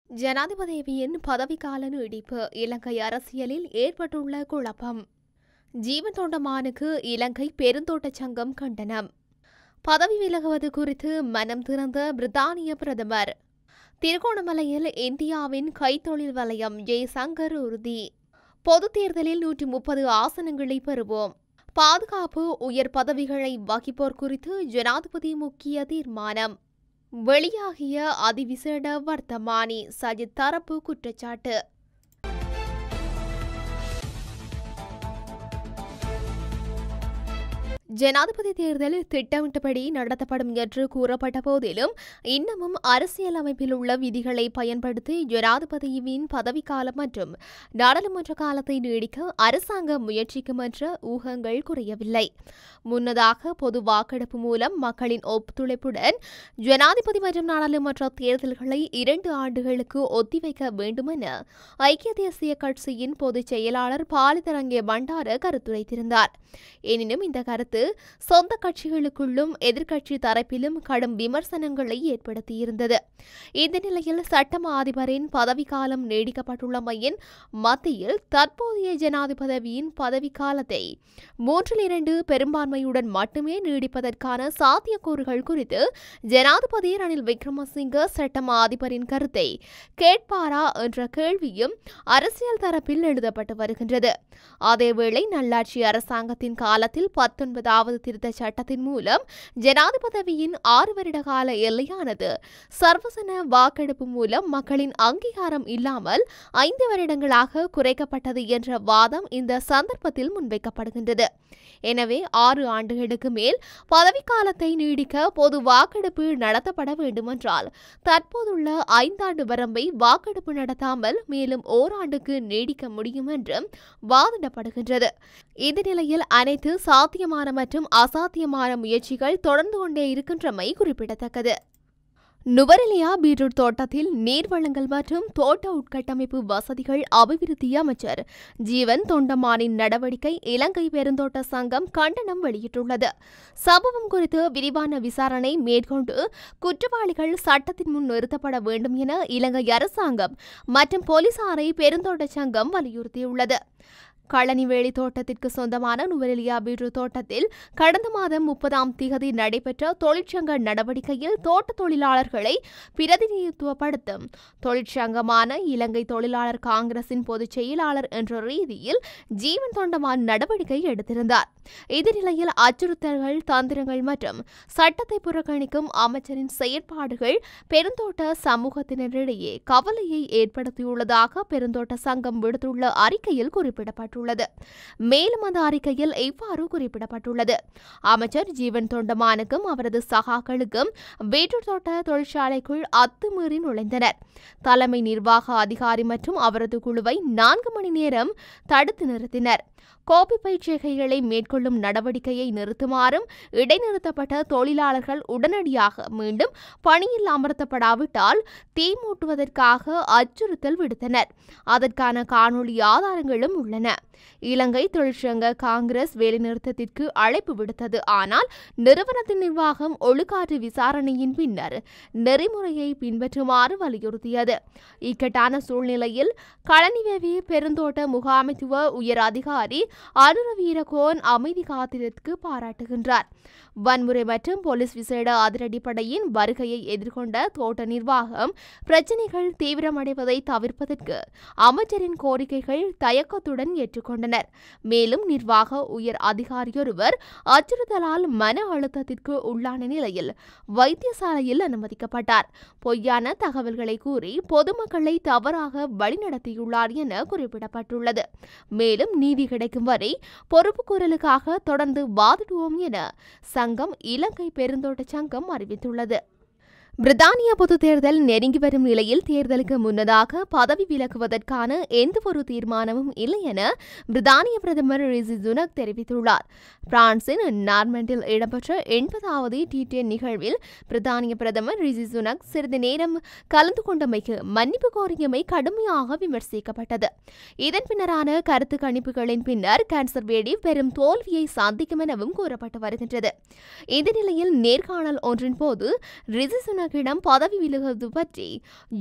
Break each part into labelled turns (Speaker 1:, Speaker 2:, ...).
Speaker 1: ஜனாதிபதியின் பதவிக்கால நீடிப்பு இலங்கை அரசியலில் ஏற்பட்டுள்ள குழப்பம். ஜீவன் தொண்டமானுக்கு இலங்கை பெருந்தோட்டச் சங்கம் கண்டனம். பதவி விலகுவது குறித்து மனம் திறந்த பிரித்தானிய பிரதமர். திருகோணமலையில் இந்தியாவின் கைத்தொழில் வலயம் ஜெய்சங்கர் உறுதி. பொதுத் தேர்தலில் 130 ஆசனங்களை பெறுவோம். பாதுகாப்பு உயர் பதவிகளை வகிப்போர் குறித்து ஜனாதிபதி முக்கிய தீர்மானம். வெளியாகிய அதிவிசேட வர்த்தமானி சஜித் தரப்பு குற்றச்சாட்டு. ஜனாதிபதி தேர்தல் திட்டமிட்டபடி நடத்தப்படும் என்று கூறப்பட்ட போதிலும் இன்னமும் அரசியலமைப்பில் உள்ள விதிகளை பயன்படுத்தி ஜனாதிபதியின் பதவிக்காலம் மற்றும் நாடாளுமன்ற காலத்தை நீடிக்க அரசாங்கம் முயற்சிக்கும் என்ற ஊகங்கள் குறையவில்லை. முன்னதாக பொது வாக்கெடுப்பு மூலம் மக்களின் ஒத்துழைப்புடன் ஜனாதிபதி மற்றும் நாடாளுமன்ற தேர்தல்களை 2 ஆண்டுகளுக்கு ஒத்திவைக்க வேண்டுமென ஐக்கிய தேசிய கட்சியின் பொதுச் செயலாளர் பாலிதரங்கே பண்டார கருத்துரைத்திருந்தார். எனினும் இந்த கருத்து சொந்த கட்சிகளுக்குள்ளும் எதிர்க்கட்சி தரப்பிலும் கடும் விமர்சனங்களை ஏற்படுத்தியிருந்தது. இந்த நிலையில் சட்டமா அதிபரின் பதவிக்காலம் நீடிக்கப்பட்டுள்ளமையின் மத்தியில் தற்போதைய ஜனாதிபதியின் பதவிக்காலத்தை 3/2 பெரும்பான்மையுடன் மட்டுமே நீடிப்பதற்கான சாத்தியக்கூறுகள் குறித்து ஜனாதிபதி ரணில் விக்ரமசிங்க சட்டமா அதிபரின் கருத்தை கேட்பாரா என்ற கேள்வியும் அரசியல் தரப்பில் எழுதப்பட்டு வருகின்றது. அதேவேளை நல்லாட்சி அரசாங்கத்தின் காலத்தில் 19வது திருத்த சட்டத்தின் மூலம் ஜனாதிபதியின் 6 வருட கால எல்லையானது சர்வசன வாக்கெடுப்பு மூலம் மக்களின் அங்கீகாரம் இல்லாமல் 5 வருடங்களாக குறைக்கப்பட்டது என்ற வாதம் இந்த சந்தர்ப்பத்தில் முன்வைக்கப்படுகின்றது. எனவே 6 ஆண்டுகளுக்கு மேல் பதவிக்காலத்தை நீடிக்க பொது வாக்கெடுப்பு நடத்தப்பட வேண்டுமென்றால் தற்போதுள்ள 5 ஆண்டு வரம்பை வாக்கெடுப்பு நடத்தாமல் மேலும் ஓராண்டுக்கு நீடிக்க முடியும் என்றும் வாதிடப்படுகின்றது. இந்த நிலையில் அனைத்து சாத்தியமான மற்றும் அசாத்தியமான முயற்சிகள் தொடர்ந்து கொண்டே இருக்கின்றமை குறிப்பிடத்தக்கது. நுவரெலியா பீட்ரூட் தோட்டத்தில் நீர் வழங்கல் மற்றும் தோட்ட உட்கட்டமைப்பு வசதிகள் அபிவிருத்தி அமைச்சர் ஜீவன் தொண்டமானின் நடவடிக்கை இலங்கை பெருந்தோட்ட சங்கம் கண்டனம் வெளியிட்டுள்ளது. சம்பவம் குறித்து விரிவான விசாரணை மேற்கொண்டு குற்றவாளிகள் சட்டத்தின் முன் நிறுத்தப்பட வேண்டும் என இலங்கை அரசாங்கம் மற்றும் போலீசாரை பெருந்தோட்ட சங்கம் வலியுறுத்தியுள்ளது. களனிவேலி தோட்டத்திற்கு சொந்தமான நுவரெலியா பீட்ரூட் தோட்டத்தில் கடந்த மாதம் 30ஆம் திகதி நடைபெற்ற தொழிற்சங்க நடவடிக்கையில் தோட்ட தொழிலாளர்களை பிரதிநிதித்துவப்படுத்தும் தொழிற்சங்கமான இலங்கை தொழிலாளர் காங்கிரசின் பொதுச் செயலாளர் என்ற ரீதியில் ஜீவன் தொண்டமான் நடவடிக்கை எடுத்திருந்தார். இந்நிலையில் அச்சுறுத்தல்கள், தந்திரங்கள் மற்றும் சட்டத்தை புறக்கணிக்கும் அமைச்சரின் செயற்பாடுகள் பெருந்தோட்ட சமூகத்தினரிடையே கவலையை ஏற்படுத்தியுள்ளதாக பெருந்தோட்ட சங்கம் விடுத்துள்ள அறிக்கையில் குறிப்பிடப்பட்டுள்ளது. மேலும் அந்த அறிக்கையில் இவ்வாறு குறிப்பிடப்பட்டுள்ளது. அமைச்சர் ஜீவன் தொண்டமானுக்கும் அவரது சகாக்களுக்கும் பீட்ரூட் தோட்ட தொழிற்சாலைக்குள் அத்துமீறி நுழைந்தனர். தலைமை நிர்வாக அதிகாரி மற்றும் அவரது குழுவை 4 மணி நேரம் தடுத்து நிறுத்தினர். கோப்பி பயிற்சிகைகளை மேற்கொள்ளும் நடவடிக்கையை நிறுத்துமாறும் இடைநிறுத்தப்பட்ட தொழிலாளர்கள் உடனடியாக மீண்டும் பணியில் அமர்த்தப்படாவிட்டால் தீ மூட்டுவதற்காக அச்சுறுத்தல் விடுத்தனர். அதற்கான காணொலி ஆதாரங்களும் உள்ளன. இலங்கை தொழிற்சங்க காங்கிரஸ் வேலைநிறுத்தத்திற்கு அழைப்பு விடுத்தது. ஆனால் நிறுவனத்தின் நிர்வாகம் ஒழுக்காற்று விசாரணையின் பின்னர் நெறிமுறையை பின்பற்றுமாறு வலியுறுத்தியது. இக்கட்டான சூழ்நிலையில் களனிவேவி பெருந்தோட்ட முகாமைத்துவ உயர் அதிகாரி அனுர வீரகோன் அமைதி காத்திரத்துக்கு பாராட்டுகின்றார். வன்முறை மற்றும் போலீஸ் விசேட அதிரடிப்படையின் வருகையை எதிர்கொண்ட தோட்ட நிர்வாகம் பிரச்சினைகள் தீவிரமடைவதை தவிர்ப்பதற்கு அமைச்சரின் கோரிக்கைகள் தயக்கத்துடன் ஏற்றுக்கொண்டனர். மேலும் நிர்வாக உயர் அதிகாரியொருவர் அச்சுறுத்தலால் மன அழுத்தத்திற்கு உள்ளான நிலையில் வைத்தியசாலையில் அனுமதிக்கப்பட்டார். பொய்யான தகவல்களை கூறி பொதுமக்களை தவறாக வழிநடத்தியுள்ளார் என குறிப்பிடப்பட்டுள்ளது. மேலும் நீதி கிடைக்கும் வரை பொறுப்புக்கூறலுக்காக தொடர்ந்து வாதிடுவோம் என சங்கம் இலங்கை பெருந்தோட்ட சங்கம் அறிவித்துள்ளது. பிரித்தானிய பொதுத் தேர்தல் நெருங்கி வரும் நிலையில் தேர்தலுக்கு முன்னதாக பதவி விலகுவதற்கான எந்தவொரு தீர்மானமும் இல்லை என பிரித்தானிய பிரதமர் ரிஷி சுனக் தெரிவித்துள்ளார். பிரான்சின் நார்மண்டில் இடம்பெற்ற 80வது T10 நிகழ்வில் பிரித்தானிய பிரதமர் ரிஷி சுனக் சிறிது நேரம் கலந்து கொண்டமைக்கு மன்னிப்பு கோரியமை கடுமையாக விமர்சிக்கப்பட்டது. இதன் பின்னரான கருத்து கணிப்புகளின் பின்னர் கன்சர்வேட்டிவ் பெரும் தோல்வியை சந்திக்கும் எனவும் கூறப்பட்டு வருகின்றது. இந்த நிலையில் நேர்காணல் ஒன்றின் போது ரிஷி சுனக் ஜெயசூரியக்கிடம் பதவி விலகுவது பற்றி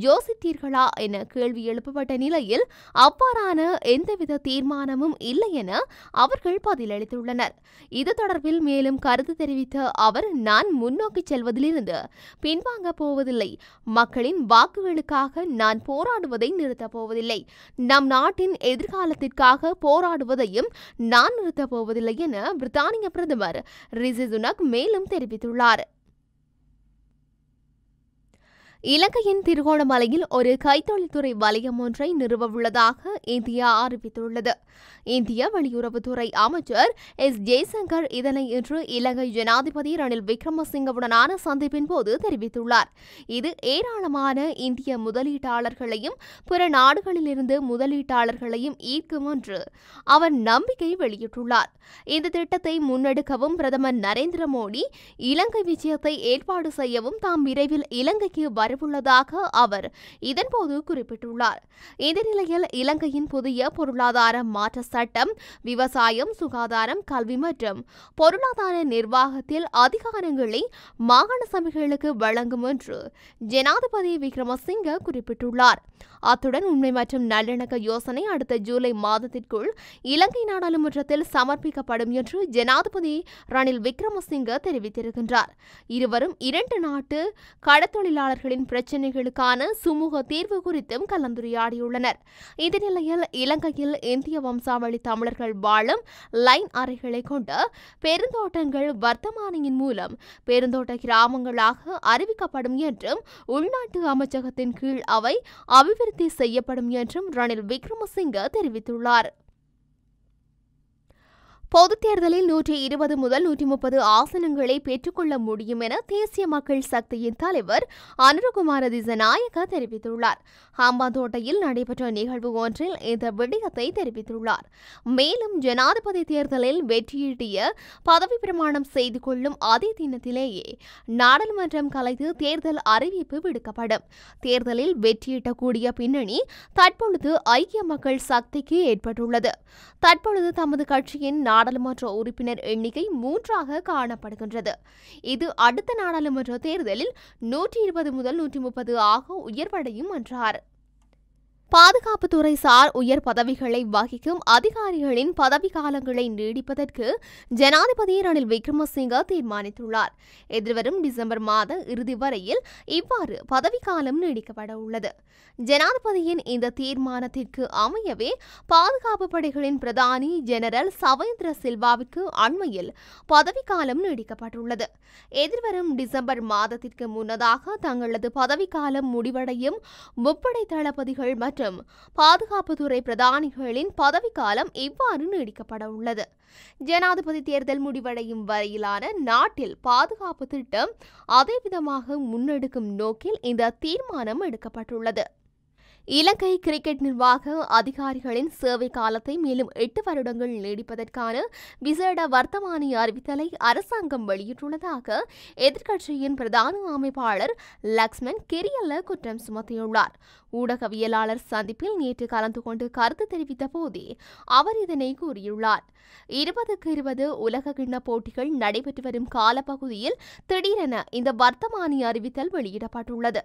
Speaker 1: யோசித்தீர்களா என கேள்வி எழுப்பப்பட்ட நிலையில் அவ்வாறான எந்தவித தீர்மானமும் இல்லை என அவர்கள் பதிலளித்துள்ளனர். இது தொடர்பில் மேலும் கருத்து தெரிவித்த அவர், நான் முன்னோக்கி செல்வதிலிருந்து பின்வாங்க போவதில்லை. மக்களின் வாக்குகளுக்காக நான் போராடுவதை நிறுத்தப் போவதில்லை. நம் நாட்டின் எதிர்காலத்திற்காக போராடுவதையும் நான் நிறுத்தப் போவதில்லை என பிரித்தானிய பிரதமர் ரிஷி சுனக் மேலும் தெரிவித்துள்ளார். இலங்கையின் திருகோணமலையில் ஒரு கைத்தொழில்துறை வலயம் ஒன்றை நிறுவவுள்ளதாக இந்தியா அறிவித்துள்ளது. இந்திய வெளியுறவுத்துறை அமைச்சர் எஸ். ஜெய்சங்கர் இதனை இன்று இலங்கை ஜனாதிபதி ரணில் விக்ரமசிங்கவுடனான சந்திப்பின் போது தெரிவித்துள்ளார். இது ஏராளமான இந்திய முதலீட்டாளர்களையும் பிற நாடுகளிலிருந்து முதலீட்டாளர்களையும் ஈர்க்கும் என்று அவர் நம்பிக்கை வெளியிட்டுள்ளார். இந்த திட்டத்தை முன்னெடுக்கவும் பிரதமர் நரேந்திர மோடி இலங்கை விஜயத்தை ஏற்பாடு செய்யவும் தாம் விரைவில் இலங்கைக்கு வரவுள்ளதாக அவர் இதன்போது குறிப்பிட்டுள்ளார். இந்த நிலையில் இலங்கையின் புதிய பொருளாதார மாற்ற சட்டம் விவசாயம், சுகாதாரம், கல்வி மற்றும் பொருளாதார நிர்வாகத்தில் அதிகாரங்களை மாகாண சபைகளுக்கு வழங்கும் என்று ஜனாதிபதி விக்ரமசிங்க குறிப்பிட்டுள்ளார். அத்துடன் உண்மை மற்றும் நல்லிணக்க யோசனை அடுத்த ஜூலை மாதத்திற்குள் இலங்கை நாடாளுமன்றத்தில் சமர்ப்பிக்கப்படும் என்று ஜனாதிபதி ரணில் விக்ரமசிங்க தெரிவித்திருக்கின்றார். இருவரும் இரண்டு நாட்டு கடத்தொழிலாளர்களின் பிரச்சினைகளுக்கான சுமூக தீர்வு குறித்தும் கலந்துரையாடியுள்ளனர். இந்த நிலையில் இலங்கையில் இந்திய வம்சாவளி தமிழர்கள் வாழும் லைன் அறைகளை கொண்ட பெருந்தோட்டங்கள் வர்த்தமானியின் மூலம் பெருந்தோட்ட கிராமங்களாக அறிவிக்கப்படும் என்றும் உள்நாட்டு அமைச்சகத்தின் கீழ் அவை அபிவிருத்தி செய்யப்படும் என்றும் ரணில் விக்ரமசிங்க தெரிவித்துள்ளார். பொதுத் தேர்தலில் 120 முதல் 130 ஆசனங்களை பெற்றுக்கொள்ள முடியும் என தேசிய மக்கள் சக்தியின் தலைவர் அனுரகுமார திசாநாயக்க தெரிவித்துள்ளார். ஹம்பாந்தோட்டையில் நடைபெற்ற நிகழ்வு ஒன்றில் இந்த விடயத்தை தெரிவித்துள்ளார். மேலும் ஜனாதிபதி தேர்தலில் வெற்றியீட்டிய பதவி பிரமாணம் செய்து கொள்ளும் அதே தினத்திலேயே நாடாளுமன்றம் கலைத்து தேர்தல் அறிவிப்பு விடுக்கப்படும். தேர்தலில் வெற்றியீட்டக்கூடிய பின்னணி தற்பொழுது ஐக்கிய மக்கள் சக்திக்கு ஏற்பட்டுள்ளது. தற்பொழுது தமது கட்சியின் நாடாளுமன்ற உறுப்பினர் எண்ணிக்கை 3ஆக காணப்படுகின்றது. இது அடுத்த நாடாளுமன்ற தேர்தலில் 120 முதல் 130 ஆக உயர்வடையும் என்றார். பாதுகாப்புத்துறை சார் உயர் பதவிகளை வகிக்கும் அதிகாரிகளின் பதவிக்காலங்களை நீடிப்பதற்கு ஜனாதிபதி ரணில் விக்ரமசிங்க தீர்மானித்துள்ளார். எதிர்வரும் டிசம்பர் மாத இறுதி வரையில் இவ்வாறு பதவிக்காலம் நீடிக்கப்பட உள்ளது. ஜனாதிபதியின் இந்த தீர்மானத்திற்கு அமையவே பாதுகாப்பு படைகளின் பிரதானி ஜெனரல் சவேந்திர சில்வாவுக்கு அண்மையில் பதவிக்காலம் நீடிக்கப்பட்டுள்ளது. எதிர்வரும் டிசம்பர் மாதத்திற்கு முன்னதாக தங்களது பதவிக்காலம் முடிவடையும் முப்படை தளபதிகள் மற்றும் பாதுகாப்புத்துறை பிரதானிகளின் பதவிக்காலம் இவ்வாறு நீடிக்கப்பட உள்ளது. ஜனாதிபதி தேர்தல் முடிவடையும் வரையிலான நாட்டில் பாதுகாப்பு திட்டம் அதேவிதமாக முன்னெடுக்கும் நோக்கில் இந்த தீர்மானம் எடுக்கப்பட்டுள்ளது. இலங்கை கிரிக்கெட் நிர்வாக அதிகாரிகளின் சேவை காலத்தை மேலும் 8 வருடங்கள் நீடிப்பதற்கான விசேட வர்த்தமானி அறிவித்தலை அரசாங்கம் வெளியிட்டுள்ளதாக எதிர்க்கட்சியின் பிரதான அமைப்பாளர் லக்ஷ்மன் கிரியல்ல குற்றம் சுமத்தியுள்ளார். ஊடகவியலாளர் சந்திப்பில் நேற்று கலந்து கொண்டு கருத்து தெரிவித்த போதே அவர் இதனை கூறியுள்ளார். 2020 உலக கிண்ண போட்டிகள் நடைபெற்று வரும் காலப்பகுதியில் திடீரென இந்த வர்த்தமானி அறிவித்தல் வெளியிடப்பட்டுள்ளது.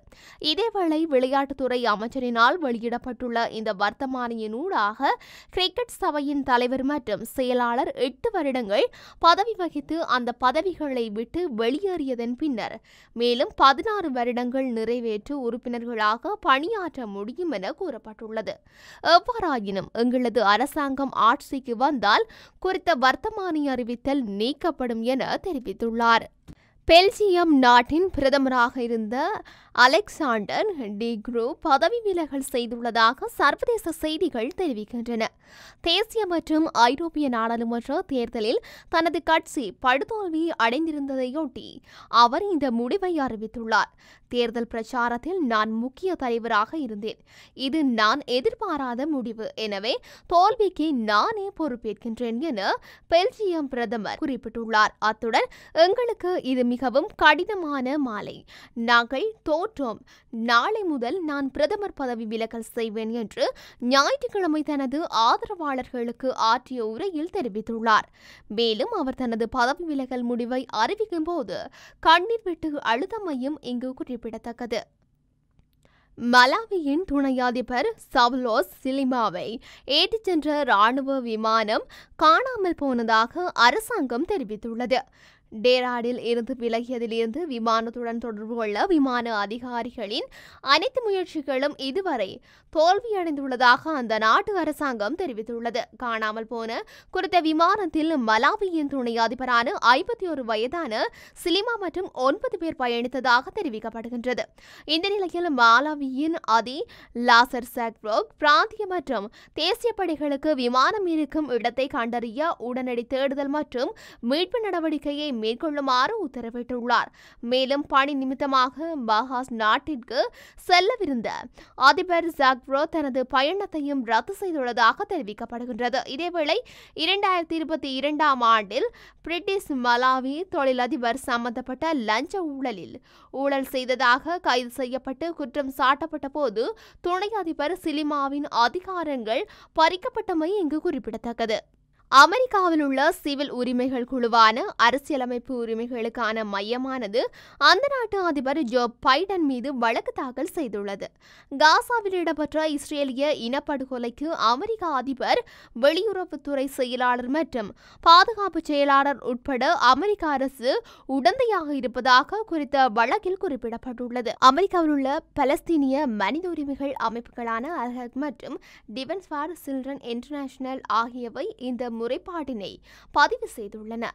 Speaker 1: இதேவேளை விளையாட்டுத்துறை அமைச்சரினால் வெளியிடப்பட்டுள்ள இந்த வர்த்தமானியினூடாக கிரிக்கெட் சபையின் தலைவர் மற்றும் செயலாளர் 8 வருடங்கள் பதவி வகித்து அந்த பதவிகளை விட்டு வெளியேறியதன் பின்னர் மேலும் 16 வருடங்கள் நிறைவேற்று உறுப்பினர்களாக பணியாற்ற முடியும் என கூறப்பட்டுள்ளது. எவ்வாறாயினும் எங்களது அரசாங்கம் ஆட்சிக்கு வந்தால் குறித்த வர்த்தமானி அறிவித்தல் நீக்கப்படும் என தெரிவித்துள்ளார். பெல்ஜியம் நாட்டின் பிரதமராக இருந்த அலெக்சாண்டர் டி க்ரூ பதவி விலகல் செய்துள்ளதாக சர்வதேச செய்திகள் தெரிவிக்கின்றன. தேசிய மற்றும் ஐரோப்பிய நாடாளுமன்ற தேர்தலில் தனது கட்சி படுதோல்வி அடைந்திருந்ததையொட்டி அவர் இந்த முடிவை அறிவித்துள்ளார். தேர்தல் பிரச்சாரத்தில் நான் முக்கிய தலைவராக இருந்தேன். இது நான் எதிர்பாராத முடிவு. எனவே தோல்விக்கு நானே பொறுப்பேற்கின்றேன் என பெல்ஜியம் பிரதமர் குறிப்பிட்டுள்ளார். அத்துடன் எங்களுக்கு இது மிகவும் கடினமான மாலை. நாங்கள் தோற்றோம். நாளை முதல் நான் பிரதமர் பதவி விலகல் செய்வேன் என்று ஞாயிற்றுக்கிழமை தனது ஆதரவாளர்களுக்கு ஆற்றிய உரையில் தெரிவித்துள்ளார். மேலும் அவர் தனது பதவி விலகல் முடிவை அறிவிக்கும் போது கண்ணீர் விட்டு அழுதமையும் இங்கு குறிப்பிட்டார். குறிப்பிடத்தக்கது. மலாவியின் துணை அதிபர் சவுலோஸ் சிலிமாவை ஏற்றிச் சென்ற இராணுவ விமானம் காணாமல் போனதாக அரசாங்கம் தெரிவித்துள்ளது. டேராடில் இருந்து விலகியதிலிருந்து விமானத்துடன் தொடர்பு கொள்ள விமான அதிகாரிகளின் அனைத்து முயற்சிகளும் இதுவரை தோல்வியடைந்துள்ளதாக அந்த நாட்டு அரசாங்கம் தெரிவித்துள்ளது. காணாமல் போன குறித்த விமானத்தில் மலாவியின் துணை அதிபரான 51 வயதான சிலிமா மற்றும் 9 பேர் பயணித்ததாக தெரிவிக்கப்படுகின்றது. இந்த நிலையில் மலாவியின் லாசர் சாக்ரோக் பிராந்திய மற்றும் தேசிய படைகளுக்கு விமானம் இருக்கும் இடத்தை கண்டறிய உடனடி தேடுதல் மற்றும் மீட்பு நடவடிக்கையை மேற்கொள்ளுமாறு உத்தரவிட்டுள்ளார். மேலும் பணி நிமித்தமாக பஹாஸ் நாட்டிற்கு செல்லவிருந்த அதிபர் ஜாக்ரோ தனது பயணத்தையும் ரத்து செய்துள்ளதாக தெரிவிக்கப்படுகின்றது. இதேவேளை 2022ஆம் ஆண்டில் பிரிட்டிஷ் மலாவி தொழிலதிபர் சம்பந்தப்பட்ட லஞ்ச ஊழல் செய்ததாக கைது செய்யப்பட்டு குற்றம் சாட்டப்பட்ட போது துணை அதிபர் சிலிமாவின் அதிகாரங்கள் பறிக்கப்பட்டமை இங்கு குறிப்பிடத்தக்கது. அமெரிக்காவில் உள்ள சிவில் உரிமைகள் குழுவான அரசியலமைப்பு உரிமைகளுக்கான மையமானது அந்த நாட்டு அதிபர் ஜோ பைடன் மீது வழக்கு தாக்கல் செய்துள்ளது. காசாவில் இடம்பெற்ற இஸ்ரேலிய இனப்படுகொலைக்கு அமெரிக்க அதிபர், வெளியுறவுத்துறை செயலாளர் மற்றும் பாதுகாப்பு செயலாளர் உட்பட அமெரிக்க அரசு உடந்தையாக இருப்பதாக குறித்த வழக்கில் குறிப்பிடப்பட்டுள்ளது. அமெரிக்காவில் உள்ள பலஸ்தீனிய மனித உரிமைகள் அமைப்புகளான அல்-ஹக் மற்றும் டிஃபென்ஸ் ஃபார் சில்ட்ரன் இன்டர்நேஷனல் ஆகியவை இந்த முறைப்பாட்டினை பதிவு செய்துள்ளன.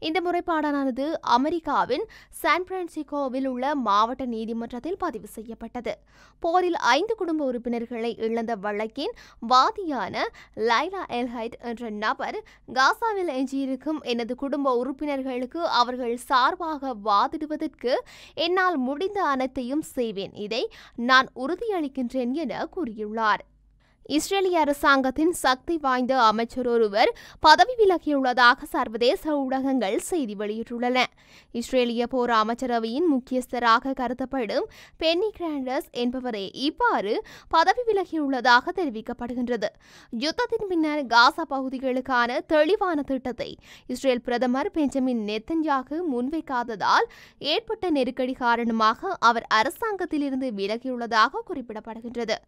Speaker 1: இந்த முறைப்பாடானது அமெரிக்காவின் சான் பிரான்சிஸ்கோவில் உள்ள மாவட்ட நீதிமன்றத்தில் பதிவு செய்யப்பட்டது. போரில் 5 குடும்ப உறுப்பினர்களை இழந்த வழக்கின் வாதியான லைலா எல்-ஹைட் என்ற நபர், காசாவில் எஞ்சியிருக்கும் எனது குடும்ப உறுப்பினர்களுக்கு அவர்கள் சார்பாக வாதிடுவதற்கு என்னால் முடிந்த அனைத்தையும் செய்வேன், இதை நான் உறுதியளிக்கின்றேன் என கூறியுள்ளார். இஸ்ரேலிய அரசாங்கத்தின் சக்தி வாய்ந்த அமைச்சர் ஒருவர் பதவி விலகியுள்ளதாக சர்வதேச ஊடகங்கள் செய்தி வெளியிட்டுள்ளன. இஸ்ரேலிய போர் அமைச்சரவையின் முக்கியஸ்தராக கருதப்படும் பென்னி கிராண்டர்ஸ் என்பவரே இவ்வாறு பதவி விலகியுள்ளதாக தெரிவிக்கப்படுகின்றது. யுத்தத்தின் பின்னர் காசா பகுதிகளுக்கான தெளிவான திட்டத்தை இஸ்ரேல் பிரதமர் பெஞ்சமின் நெத்தன்யாகு முன்வைக்காததால் ஏற்பட்ட நெருக்கடி காரணமாக அவர் அரசாங்கத்திலிருந்து விலகியுள்ளதாக குறிப்பிடப்படுகின்றது.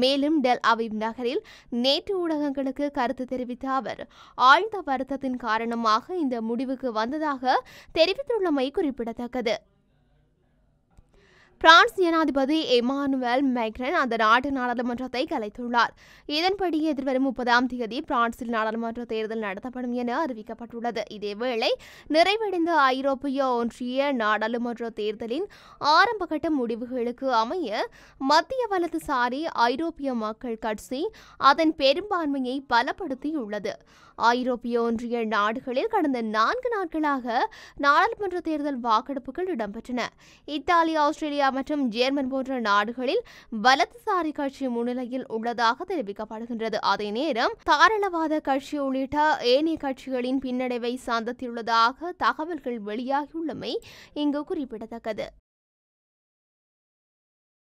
Speaker 1: மேலும் டெல் அவிவ் நகரில் நேற்று ஊடகங்களுக்கு கருத்து தெரிவித்த அவர், ஆழ்ந்த வருத்தத்தின் காரணமாக இந்த முடிவுக்கு வந்ததாக தெரிவித்துள்ளமை குறிப்பிடத்தக்கது. பிரான்ஸ் ஜனாதிபதி எமானுவேல் மேக்ரன் அந்த நாட்டு நாடாளுமன்றத்தை கலைத்துள்ளார். இதன்படி எதிர்வரும் 30ஆம் தேதி பிரான்சில் நாடாளுமன்ற தேர்தல் நடத்தப்படும் என அறிவிக்கப்பட்டுள்ளது. இதேவேளை நிறைவடைந்த ஐரோப்பிய ஒன்றிய நாடாளுமன்ற தேர்தலின் ஆரம்பகட்ட முடிவுகளுக்கு அமைய மத்திய வலதுசாரி ஐரோப்பிய மக்கள் கட்சி அதன் பெரும்பான்மையை பலப்படுத்தியுள்ளது. ஐரோப்பிய ஒன்றிய நாடுகளில் கடந்த 4 நாட்களாக நாடாளுமன்ற தேர்தல் வாக்கெடுப்புகள் இடம்பெற்றன. இத்தாலி, ஆஸ்திரேலியா மற்றும் ஜெர்மன் போன்ற நாடுகளில் வலதுசாரி கட்சி முன்னிலையில் உள்ளதாக தெரிவிக்கப்படுகின்றது. அதே நேரம் தாராளவாத கட்சி உள்ளிட்ட ஏனைய கட்சிகளின் பின்னடைவை சந்தித்துள்ளதாக தகவல்கள் வெளியாகியுள்ளமை இங்கு குறிப்பிடத்தக்கது.